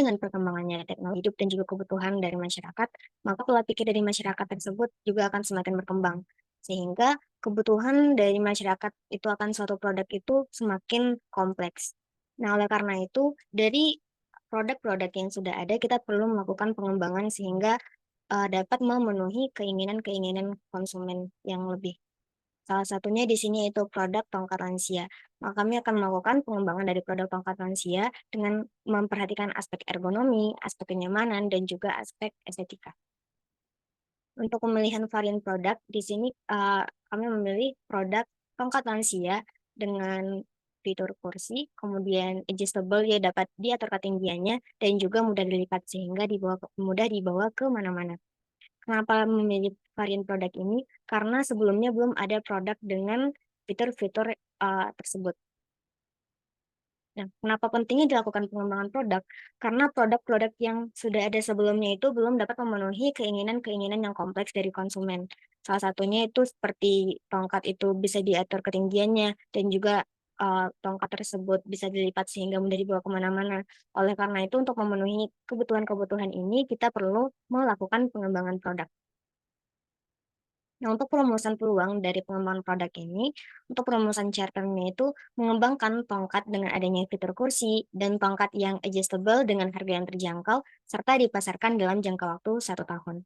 dengan perkembangannya teknologi hidup dan juga kebutuhan dari masyarakat, maka pola pikir dari masyarakat tersebut juga akan semakin berkembang. Sehingga kebutuhan dari masyarakat itu akan suatu produk itu semakin kompleks. Nah, oleh karena itu, dari produk-produk yang sudah ada, kita perlu melakukan pengembangan sehingga dapat memenuhi keinginan-keinginan konsumen yang lebih. Salah satunya di sini yaitu produk tongkat lansia. Maka kami akan melakukan pengembangan dari produk tongkat lansia dengan memperhatikan aspek ergonomi, aspek kenyamanan, dan juga aspek estetika. Untuk pemilihan varian produk, di sini kami memilih produk tongkat lansia dengan fitur kursi, kemudian adjustable, ya dapat diatur ketinggiannya, dan juga mudah dilipat sehingga mudah dibawa ke mana-mana. Kenapa memilih varian produk ini? Karena sebelumnya belum ada produk dengan fitur-fitur tersebut. Nah, kenapa pentingnya dilakukan pengembangan produk? Karena produk-produk yang sudah ada sebelumnya itu belum dapat memenuhi keinginan-keinginan yang kompleks dari konsumen. Salah satunya itu seperti tongkat itu bisa diatur ketinggiannya dan juga tongkat tersebut bisa dilipat sehingga mudah dibawa kemana-mana. Oleh karena itu, untuk memenuhi kebutuhan-kebutuhan ini, kita perlu melakukan pengembangan produk. Nah, untuk perumusan peluang dari pengembangan produk ini, untuk perumusan charternya itu mengembangkan tongkat dengan adanya fitur kursi dan tongkat yang adjustable dengan harga yang terjangkau, serta dipasarkan dalam jangka waktu 1 tahun.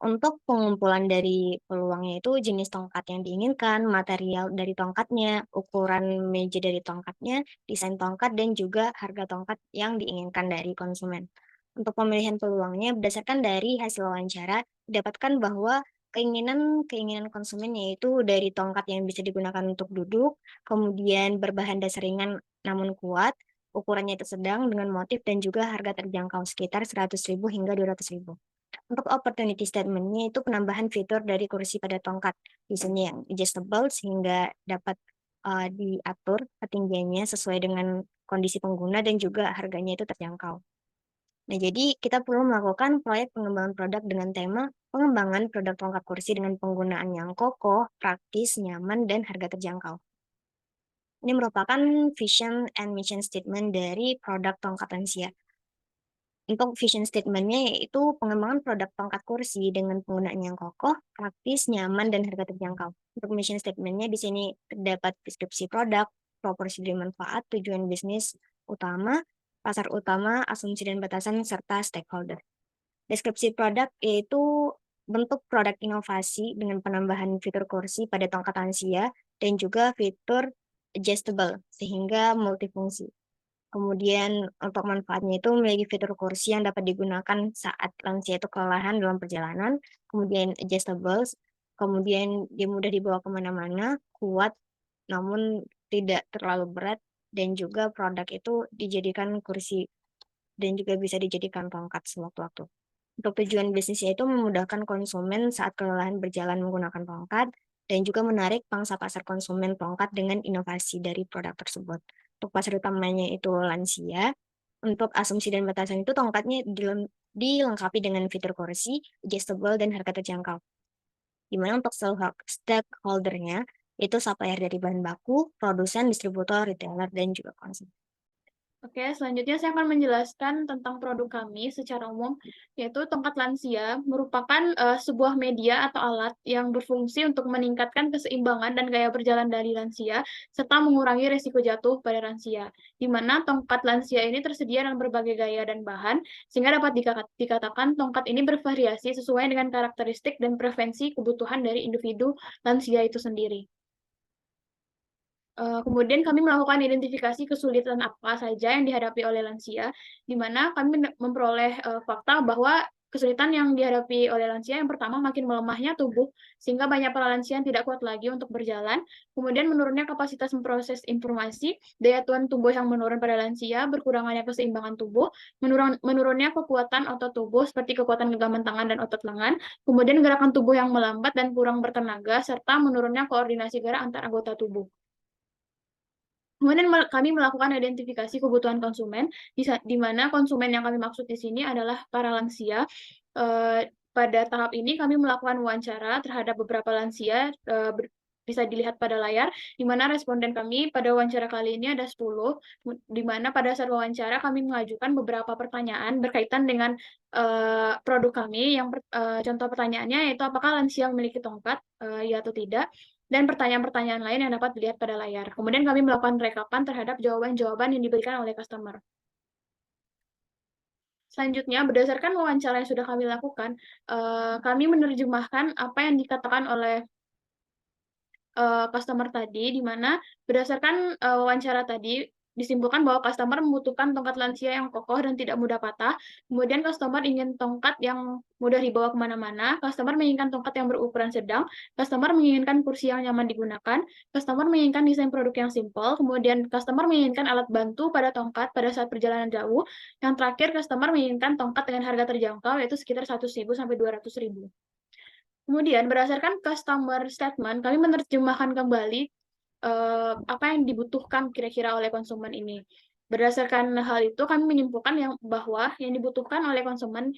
Untuk pengumpulan dari peluangnya itu jenis tongkat yang diinginkan, material dari tongkatnya, ukuran meja dari tongkatnya, desain tongkat, dan juga harga tongkat yang diinginkan dari konsumen. Untuk pemilihan peluangnya berdasarkan dari hasil wawancara, didapatkan bahwa keinginan-keinginan konsumen yaitu dari tongkat yang bisa digunakan untuk duduk, kemudian berbahan dasar ringan namun kuat, ukurannya itu sedang dengan motif dan juga harga terjangkau sekitar 100.000 hingga 200.000. Untuk opportunity statement-nya itu penambahan fitur dari kursi pada tongkat, misalnya yang adjustable sehingga dapat diatur ketinggiannya sesuai dengan kondisi pengguna dan juga harganya itu terjangkau. Nah, jadi kita perlu melakukan proyek pengembangan produk dengan tema pengembangan produk tongkat kursi dengan penggunaan yang kokoh, praktis, nyaman, dan harga terjangkau. Ini merupakan vision and mission statement dari produk tongkat lansia. Untuk vision statement-nya yaitu pengembangan produk tongkat kursi dengan penggunaan yang kokoh, praktis, nyaman, dan harga terjangkau. Untuk mission statement-nya di sini terdapat deskripsi produk, proporsi dari manfaat, tujuan bisnis utama, pasar utama, asumsi dan batasan, serta stakeholder. Deskripsi produk yaitu bentuk produk inovasi dengan penambahan fitur kursi pada tongkat lansia dan juga fitur adjustable sehingga multifungsi. Kemudian untuk manfaatnya itu memiliki fitur kursi yang dapat digunakan saat lansia itu kelelahan dalam perjalanan, kemudian adjustable, kemudian dia mudah dibawa kemana-mana, kuat, namun tidak terlalu berat, dan juga produk itu dijadikan kursi dan juga bisa dijadikan tongkat sewaktu-waktu. Untuk tujuan bisnisnya itu memudahkan konsumen saat kelelahan berjalan menggunakan tongkat, dan juga menarik pangsa pasar konsumen tongkat dengan inovasi dari produk tersebut. Untuk pasar utamanya itu lansia, untuk asumsi dan batasan itu tongkatnya dilengkapi dengan fitur kursi, adjustable, dan harga terjangkau. Di mana untuk stakeholder-nya itu supplier dari bahan baku, produsen, distributor, retailer, dan juga konsumen. Oke, selanjutnya saya akan menjelaskan tentang produk kami secara umum, yaitu tongkat lansia merupakan sebuah media atau alat yang berfungsi untuk meningkatkan keseimbangan dan gaya berjalan dari lansia, serta mengurangi risiko jatuh pada lansia, di mana tongkat lansia ini tersedia dalam berbagai gaya dan bahan, sehingga dapat dikatakan tongkat ini bervariasi sesuai dengan karakteristik dan preferensi kebutuhan dari individu lansia itu sendiri. Kemudian kami melakukan identifikasi kesulitan apa saja yang dihadapi oleh lansia, di mana kami memperoleh fakta bahwa kesulitan yang dihadapi oleh lansia yang pertama makin melemahnya tubuh, sehingga banyak para lansia yang tidak kuat lagi untuk berjalan. Kemudian menurunnya kapasitas memproses informasi, daya tahan tubuh yang menurun pada lansia, berkurangnya keseimbangan tubuh, menurunnya kekuatan otot tubuh seperti kekuatan genggaman tangan dan otot lengan, kemudian gerakan tubuh yang melambat dan kurang bertenaga, serta menurunnya koordinasi gerak antar anggota tubuh. Kemudian kami melakukan identifikasi kebutuhan konsumen, di mana konsumen yang kami maksud di sini adalah para lansia. Pada tahap ini kami melakukan wawancara terhadap beberapa lansia bisa dilihat pada layar, di mana responden kami pada wawancara kali ini ada 10, di mana pada saat wawancara kami mengajukan beberapa pertanyaan berkaitan dengan produk kami. Contoh pertanyaannya yaitu apakah lansia memiliki tongkat, ya atau tidak, dan pertanyaan-pertanyaan lain yang dapat dilihat pada layar. Kemudian kami melakukan rekapan terhadap jawaban-jawaban yang diberikan oleh customer. Selanjutnya, berdasarkan wawancara yang sudah kami lakukan, kami menerjemahkan apa yang dikatakan oleh customer tadi, di mana berdasarkan wawancara tadi disimpulkan bahwa customer membutuhkan tongkat lansia yang kokoh dan tidak mudah patah. Kemudian customer ingin tongkat yang mudah dibawa kemana-mana, customer menginginkan tongkat yang berukuran sedang, customer menginginkan kursi yang nyaman digunakan, customer menginginkan desain produk yang simpel, kemudian customer menginginkan alat bantu pada tongkat pada saat perjalanan jauh, yang terakhir customer menginginkan tongkat dengan harga terjangkau yaitu sekitar 100.000 sampai 200.000. Kemudian berdasarkan customer statement, kami menerjemahkan kembali apa yang dibutuhkan kira-kira oleh konsumen ini. Berdasarkan hal itu, kami menyimpulkan bahwa yang dibutuhkan oleh konsumen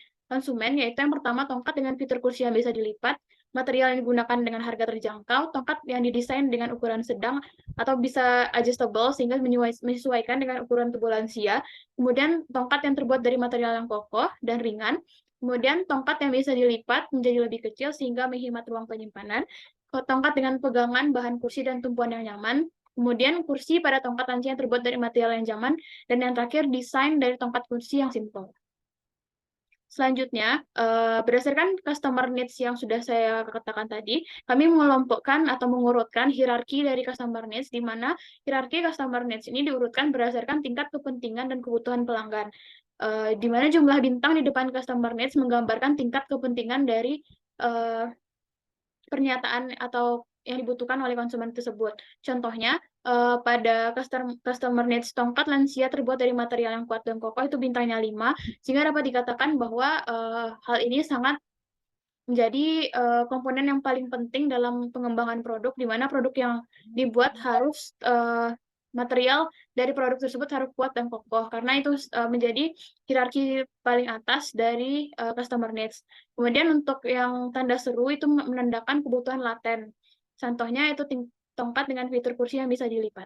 yaitu yang pertama tongkat dengan fitur kursi yang bisa dilipat, material yang digunakan dengan harga terjangkau, tongkat yang didesain dengan ukuran sedang atau bisa adjustable sehingga menyesuaikan dengan ukuran tubuh lansia, kemudian tongkat yang terbuat dari material yang kokoh dan ringan, kemudian tongkat yang bisa dilipat menjadi lebih kecil sehingga menghemat ruang penyimpanan, tongkat dengan pegangan bahan kursi dan tumpuan yang nyaman, kemudian kursi pada tongkat lansia yang terbuat dari material yang nyaman, dan yang terakhir desain dari tongkat kursi yang simpel. Selanjutnya, berdasarkan customer needs yang sudah saya katakan tadi, kami mengelompokkan atau mengurutkan hierarki dari customer needs, di mana hierarki customer needs ini diurutkan berdasarkan tingkat kepentingan dan kebutuhan pelanggan. Di mana jumlah bintang di depan customer needs menggambarkan tingkat kepentingan dari pernyataan atau yang dibutuhkan oleh konsumen tersebut. Contohnya, pada customer needs tongkat lansia terbuat dari material yang kuat dan kokoh itu bintangnya 5, sehingga dapat dikatakan bahwa hal ini sangat menjadi komponen yang paling penting dalam pengembangan produk, di mana produk yang dibuat harus material dari produk tersebut harus kuat dan kokoh, karena itu menjadi hierarki paling atas dari customer needs. Kemudian untuk yang tanda seru itu menandakan kebutuhan laten. Contohnya itu tongkat dengan fitur kursi yang bisa dilipat.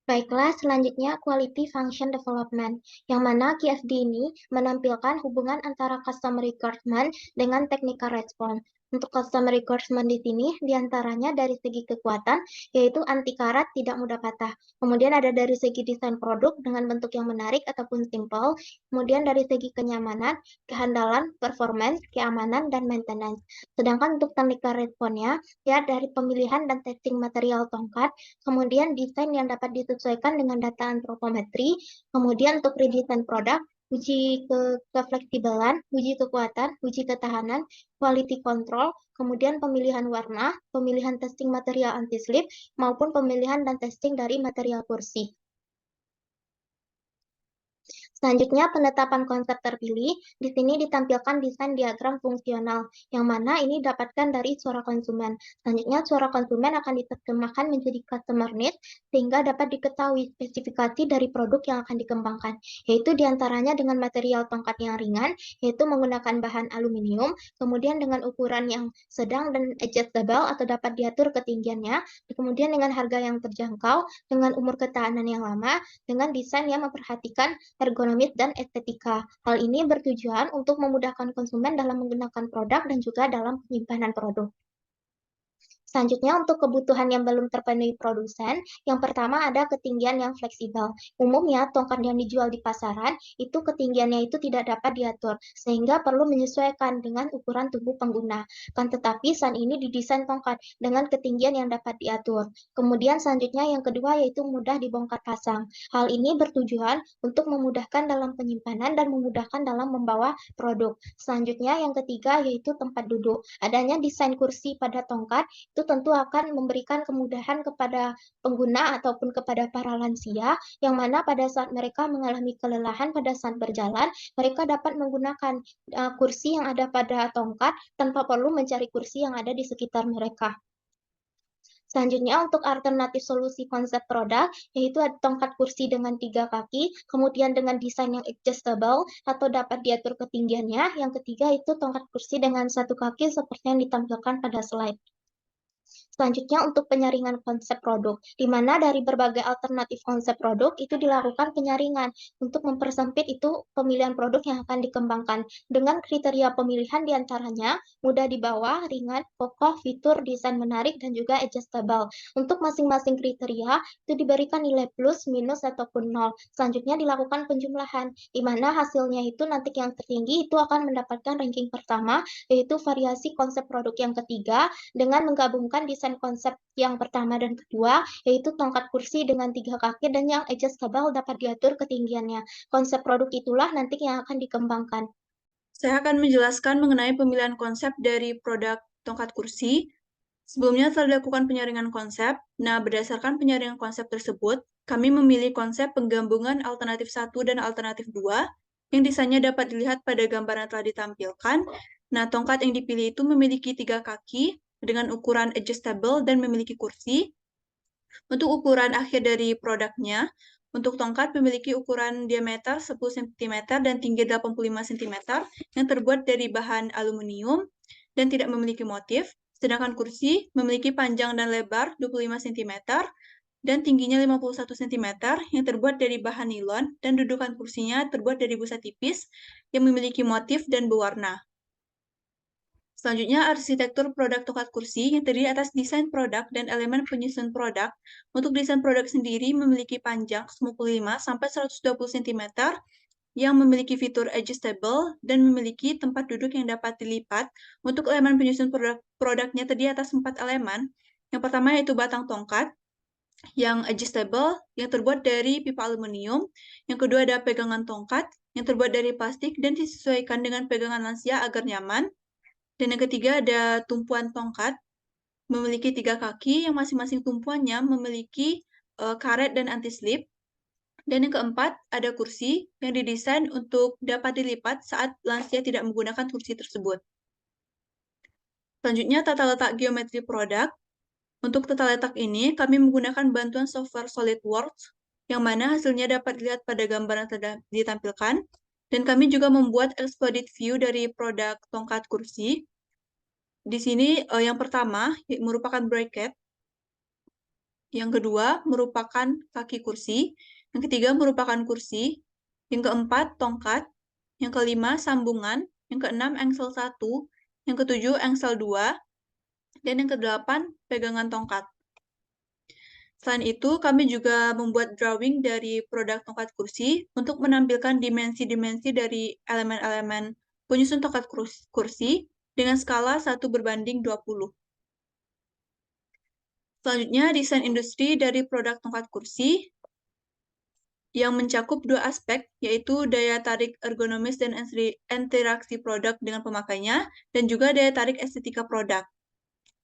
Baiklah, selanjutnya Quality Function Development, yang mana QFD ini menampilkan hubungan antara customer requirement dengan technical response. Untuk customer requirement di sini, diantaranya dari segi kekuatan, yaitu anti karat, tidak mudah patah. Kemudian ada dari segi desain produk dengan bentuk yang menarik ataupun simple. Kemudian dari segi kenyamanan, kehandalan, performance, keamanan, dan maintenance. Sedangkan untuk technical response-nya, ya dari pemilihan dan testing material tongkat, kemudian desain yang dapat disesuaikan dengan data antropometri, kemudian untuk redesign produk, uji kefleksibelan, uji kekuatan, uji ketahanan, quality control, kemudian pemilihan warna, pemilihan testing material anti-slip, maupun pemilihan dan testing dari material kursi. Selanjutnya, penetapan konsep terpilih. Di sini ditampilkan desain diagram fungsional, yang mana ini dapatkan dari suara konsumen. Selanjutnya, suara konsumen akan diterjemahkan menjadi customer needs, sehingga dapat diketahui spesifikasi dari produk yang akan dikembangkan, yaitu diantaranya dengan material tongkat yang ringan, yaitu menggunakan bahan aluminium, kemudian dengan ukuran yang sedang dan adjustable atau dapat diatur ketinggiannya, kemudian dengan harga yang terjangkau, dengan umur ketahanan yang lama, dengan desain yang memperhatikan ergonomis dan estetika. Hal ini bertujuan untuk memudahkan konsumen dalam menggunakan produk dan juga dalam penyimpanan produk. Selanjutnya, untuk kebutuhan yang belum terpenuhi produsen, yang pertama ada ketinggian yang fleksibel. Umumnya, tongkat yang dijual di pasaran, itu ketinggiannya itu tidak dapat diatur, sehingga perlu menyesuaikan dengan ukuran tubuh pengguna. Kan tetapi, saat ini didesain tongkat dengan ketinggian yang dapat diatur. Kemudian selanjutnya yang kedua yaitu mudah dibongkar pasang. Hal ini bertujuan untuk memudahkan dalam penyimpanan dan memudahkan dalam membawa produk. Selanjutnya yang ketiga yaitu tempat duduk. Adanya desain kursi pada tongkat itu tentu akan memberikan kemudahan kepada pengguna ataupun kepada para lansia, yang mana pada saat mereka mengalami kelelahan pada saat berjalan, mereka dapat menggunakan kursi yang ada pada tongkat tanpa perlu mencari kursi yang ada di sekitar mereka. Selanjutnya untuk alternatif solusi konsep produk, yaitu ada tongkat kursi dengan 3 kaki, kemudian dengan desain yang adjustable atau dapat diatur ketinggiannya. Yang ketiga itu tongkat kursi dengan 1 kaki seperti yang ditampilkan pada slide. Selanjutnya untuk penyaringan konsep produk, di mana dari berbagai alternatif konsep produk itu dilakukan penyaringan untuk mempersempit itu pemilihan produk yang akan dikembangkan. Dengan kriteria pemilihan diantaranya mudah dibawa, ringan, kokoh, fitur, desain menarik, dan juga adjustable. Untuk masing-masing kriteria itu diberikan nilai plus, minus, ataupun nol. Selanjutnya dilakukan penjumlahan, di mana hasilnya itu nanti yang tertinggi itu akan mendapatkan ranking pertama, yaitu variasi konsep produk yang ketiga, dengan menggabungkan desain konsep yang pertama dan kedua, yaitu tongkat kursi dengan 3 kaki dan yang adjustable dapat diatur ketinggiannya. Konsep produk itulah nanti yang akan dikembangkan. Saya akan menjelaskan mengenai pemilihan konsep dari produk tongkat kursi. Sebelumnya telah dilakukan penyaringan konsep. Nah, berdasarkan penyaringan konsep tersebut, kami memilih konsep penggabungan alternatif 1 dan alternatif 2, yang desainnya dapat dilihat pada gambar yang telah ditampilkan. Nah, tongkat yang dipilih itu memiliki 3 kaki dengan ukuran adjustable dan memiliki kursi. Untuk ukuran akhir dari produknya, untuk tongkat memiliki ukuran diameter 10 cm dan tinggi 85 cm yang terbuat dari bahan aluminium dan tidak memiliki motif, sedangkan kursi memiliki panjang dan lebar 25 cm dan tingginya 51 cm yang terbuat dari bahan nilon dan dudukan kursinya terbuat dari busa tipis yang memiliki motif dan berwarna. Selanjutnya, arsitektur produk tongkat kursi yang terdiri atas desain produk dan elemen penyusun produk. Untuk desain produk sendiri memiliki panjang 95 sampai 120 cm yang memiliki fitur adjustable dan memiliki tempat duduk yang dapat dilipat. Untuk elemen penyusun produknya terdiri atas 4 elemen. Yang pertama yaitu batang tongkat yang adjustable yang terbuat dari pipa aluminium. Yang kedua ada pegangan tongkat yang terbuat dari plastik dan disesuaikan dengan pegangan lansia agar nyaman. Dan yang ketiga ada tumpuan tongkat, memiliki 3 kaki yang masing-masing tumpuannya memiliki karet dan anti-slip. Dan yang keempat ada kursi yang didesain untuk dapat dilipat saat lansia tidak menggunakan kursi tersebut. Selanjutnya tata letak geometri produk. Untuk tata letak ini kami menggunakan bantuan software SolidWorks yang mana hasilnya dapat dilihat pada gambar yang telah ditampilkan. Dan kami juga membuat exploded view dari produk tongkat kursi. Di sini yang pertama merupakan bracket, yang kedua merupakan kaki kursi, yang ketiga merupakan kursi, yang keempat tongkat, yang kelima sambungan, yang keenam engsel 1, yang ketujuh engsel 2, dan yang kedelapan pegangan tongkat. Selain itu, kami juga membuat drawing dari produk tongkat kursi untuk menampilkan dimensi-dimensi dari elemen-elemen penyusun tongkat kursi dengan skala 1:20. Selanjutnya, desain industri dari produk tongkat kursi yang mencakup 2 aspek, yaitu daya tarik ergonomis dan interaksi produk dengan pemakainya, dan juga daya tarik estetika produk.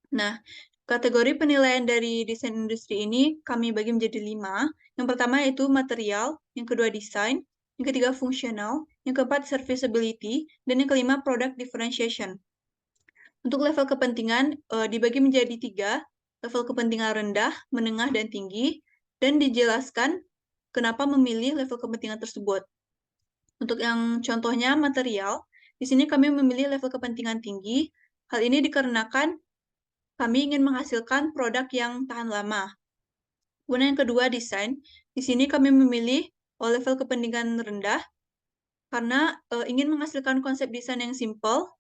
Nah, kategori penilaian dari desain industri ini kami bagi menjadi 5. Yang pertama yaitu material, yang kedua desain, yang ketiga fungsional, yang keempat serviceability, dan yang kelima product differentiation. Untuk level kepentingan dibagi menjadi 3, level kepentingan rendah, menengah, dan tinggi, dan dijelaskan kenapa memilih level kepentingan tersebut. Untuk yang contohnya material, di sini kami memilih level kepentingan tinggi. Hal ini dikarenakan kami ingin menghasilkan produk yang tahan lama. Kemudian yang kedua desain, di sini kami memilih level kepentingan rendah karena ingin menghasilkan konsep desain yang simple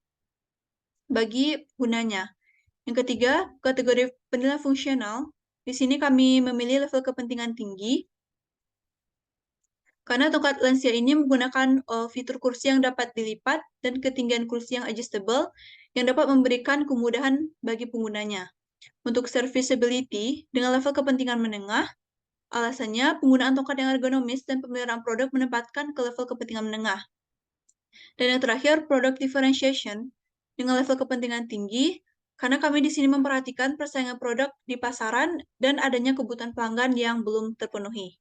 bagi gunanya. Yang ketiga, kategori penilaian fungsional. Di sini kami memilih level kepentingan tinggi, karena tongkat lansia ini menggunakan fitur kursi yang dapat dilipat dan ketinggian kursi yang adjustable yang dapat memberikan kemudahan bagi penggunanya. Untuk serviceability, dengan level kepentingan menengah, alasannya penggunaan tongkat yang ergonomis dan pemeliharaan produk menempatkan ke level kepentingan menengah. Dan yang terakhir, product differentiation, dengan level kepentingan tinggi, karena kami di sini memperhatikan persaingan produk di pasaran dan adanya kebutuhan pelanggan yang belum terpenuhi.